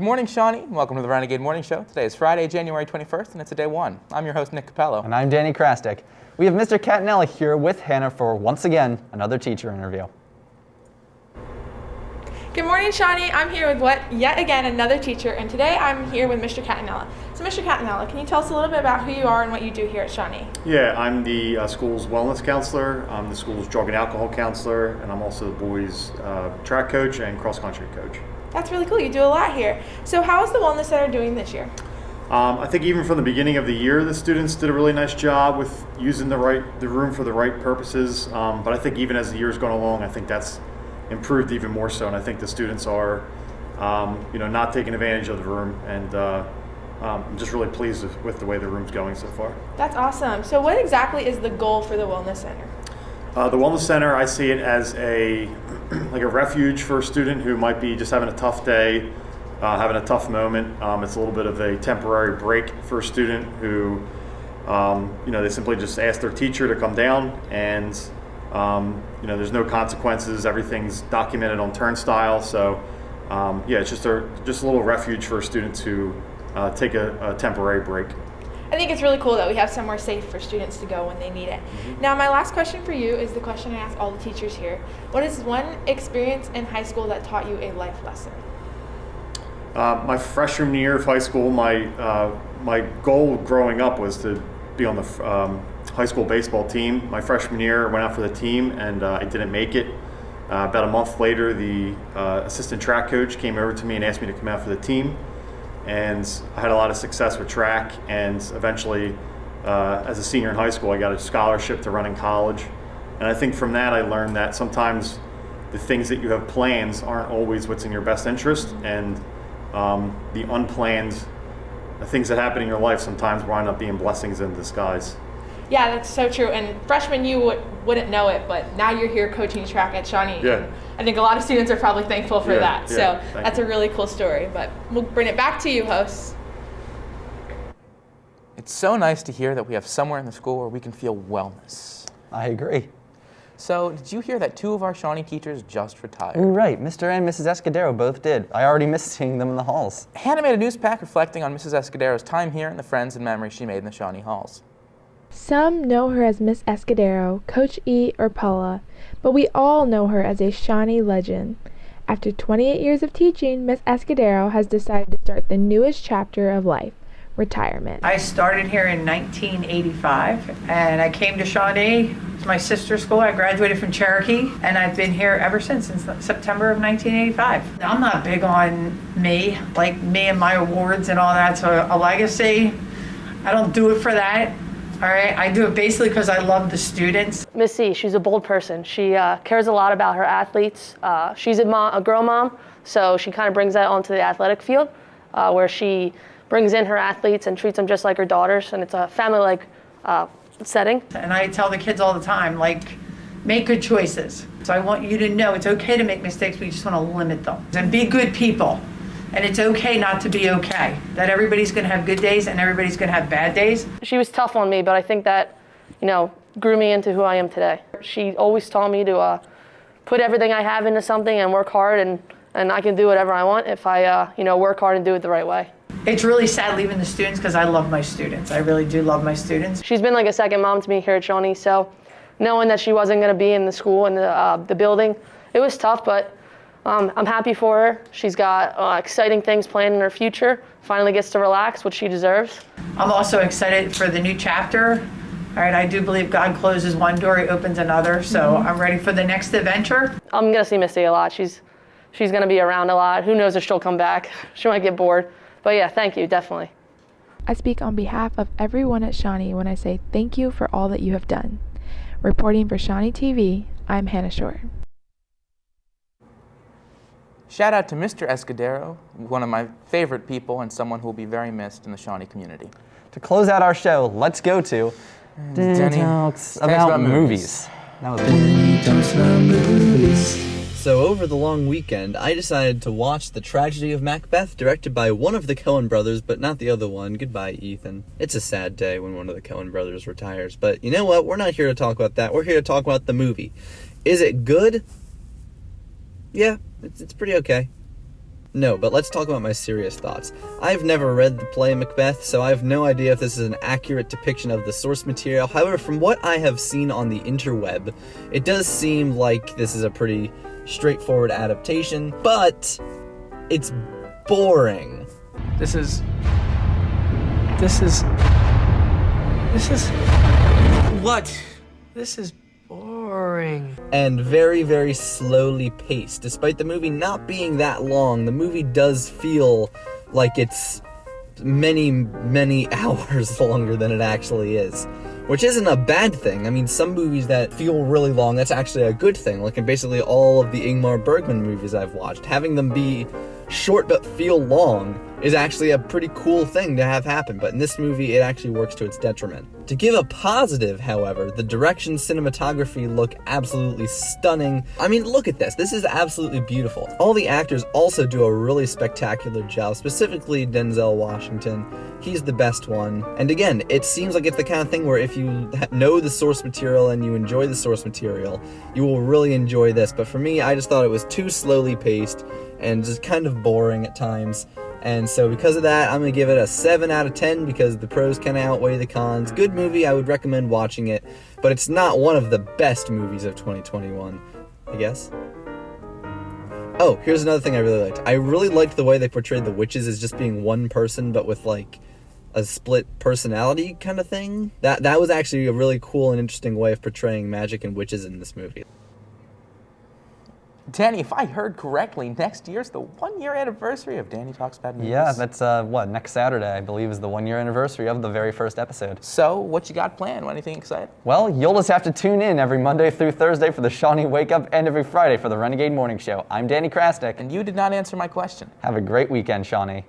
morning, Shawnee. Welcome to the Renegade Morning Show. Today is Friday, January 21st, and it's a day one. I'm your host, Nick Cappello. And I'm Danny Krastek. We have Mr. Catinella here with Hannah for, once again, another teacher interview. Good morning, Shawnee. I'm here with yet again another teacher, and today I'm here with Mr. Catanella. So, Mr. Catanella, can you tell us a little bit about who you are and what you do here at Shawnee? Yeah, I'm the school's wellness counselor. I'm the school's drug and alcohol counselor, and I'm also the boys' track coach and cross-country coach. That's really cool. You do a lot here. So, how is the Wellness Center doing this year? I think even from the beginning of the year, the students did a really nice job with using the room for the right purposes. But I think even as the year's gone along, I think that's improved even more so, and I think the students are, not taking advantage of the room, and I'm just really pleased with the way the room's going so far. That's awesome. So what exactly is the goal for the Wellness Center? The Wellness Center, I see it as a refuge for a student who might be just having a tough day, having a tough moment. It's a little bit of a temporary break for a student who, they simply just ask their teacher to come down, and there's no consequences. Everything's documented on Turnstile. So, it's just a little refuge for students who take a temporary break. I think it's really cool that we have somewhere safe for students to go when they need it. Mm-hmm. Now, my last question for you is the question I ask all the teachers here. What is one experience in high school that taught you a life lesson? My freshman year of high school, my goal growing up was to be on the high school baseball team. My freshman year, I went out for the team, and I didn't make it. About a month later, the assistant track coach came over to me and asked me to come out for the team. And I had a lot of success with track, and eventually, as a senior in high school, I got a scholarship to run in college. And I think from that, I learned that sometimes the things that you have plans aren't always what's in your best interest, and the unplanned things that happen in your life sometimes wind up being blessings in disguise. Yeah, that's so true. And freshman, you wouldn't know it, but now you're here coaching track at Shawnee. Yeah. I think a lot of students are probably thankful for that. Yeah, so that's a really cool story. But we'll bring it back to you, hosts. It's so nice to hear that we have somewhere in the school where we can feel wellness. I agree. So, did you hear that 2 of our Shawnee teachers just retired? You're right. Mr. and Mrs. Escudero both did. I already missed seeing them in the halls. Hannah made a news pack reflecting on Mrs. Escudero's time here and the friends and memories she made in the Shawnee halls. Some know her as Miss Escudero, Coach E, or Paula, but we all know her as a Shawnee legend. After 28 years of teaching, Miss Escudero has decided to start the newest chapter of life, retirement. I started here in 1985, and I came to Shawnee. It's my sister's school. I graduated from Cherokee, and I've been here ever since September of 1985. I'm not big on me and my awards and all that, so a legacy, I don't do it for that. All right, I do it basically because I love the students. Miss C, she's a bold person. She cares a lot about her athletes. She's a girl mom, so she kind of brings that onto the athletic field, where she brings in her athletes and treats them just like her daughters, and it's a family-like setting. And I tell the kids all the time, make good choices. So I want you to know it's okay to make mistakes, but you just want to limit them. And be good people. And it's okay not to be okay. That everybody's going to have good days and everybody's going to have bad days. She was tough on me, but I think that, grew me into who I am today. She always taught me to put everything I have into something and work hard, and I can do whatever I want if I, work hard and do it the right way. It's really sad leaving the students because I love my students. I really do love my students. She's been like a second mom to me here at Shawnee, so knowing that she wasn't going to be in the school and the building, it was tough, but I'm happy for her. She's got exciting things planned in her future. Finally gets to relax, which she deserves. I'm also excited for the new chapter. All right, I do believe God closes one door, He opens another. So I'm ready for the next adventure. I'm gonna see Missy a lot. She's gonna be around a lot. Who knows if she'll come back? She might get bored. But yeah, thank you, definitely. I speak on behalf of everyone at Shawnee when I say thank you for all that you have done. Reporting for Shawnee TV, I'm Hannah Short. Shout out to Mr. Escudero, one of my favorite people and someone who will be very missed in the Shawnee community. To close out our show, let's go to Denny Talks about movies. That was So over the long weekend, I decided to watch The Tragedy of Macbeth, directed by one of the Coen brothers, but not the other one. Goodbye, Ethan. It's a sad day when one of the Coen brothers retires, but you know what? We're not here to talk about that. We're here to talk about the movie. Is it good? Yeah, it's pretty okay. No, but let's talk about my serious thoughts. I've never read the play Macbeth, so I have no idea if this is an accurate depiction of the source material. However, from what I have seen on the interweb, it does seem like this is a pretty straightforward adaptation, but it's boring. This is what? This is boring. And very, very slowly paced. Despite the movie not being that long, the movie does feel like it's many, many hours longer than it actually is. Which isn't a bad thing. I mean, some movies that feel really long, that's actually a good thing. Like in basically all of the Ingmar Bergman movies I've watched. Having them be short but feel long is actually a pretty cool thing to have happen, but in this movie it actually works to its detriment. To give a positive, however, the direction, cinematography look absolutely stunning. I mean, look at this. This is absolutely beautiful. All the actors also do a really spectacular job, specifically Denzel Washington. He's the best one. And again, it seems like it's the kind of thing where if you know the source material and you enjoy the source material, you will really enjoy this. But for me, I just thought it was too slowly paced and just kind of boring at times. And so because of that, I'm going to give it a 7 out of 10 because the pros kind of outweigh the cons. Good movie, I would recommend watching it, but it's not one of the best movies of 2021, I guess. Oh, here's another thing I really liked. I really liked the way they portrayed the witches as just being one person, but with like a split personality kind of thing. That was actually a really cool and interesting way of portraying magic and witches in this movie. Danny, if I heard correctly, next year's the 1-year anniversary of Danny Talks Bad Movies. Yeah, that's next Saturday, I believe, is the 1-year anniversary of the very first episode. So, what you got planned? Anything exciting? Well, you'll just have to tune in every Monday through Thursday for the Shawnee Wake Up and every Friday for the Renegade Morning Show. I'm Danny Krastek. And you did not answer my question. Have a great weekend, Shawnee.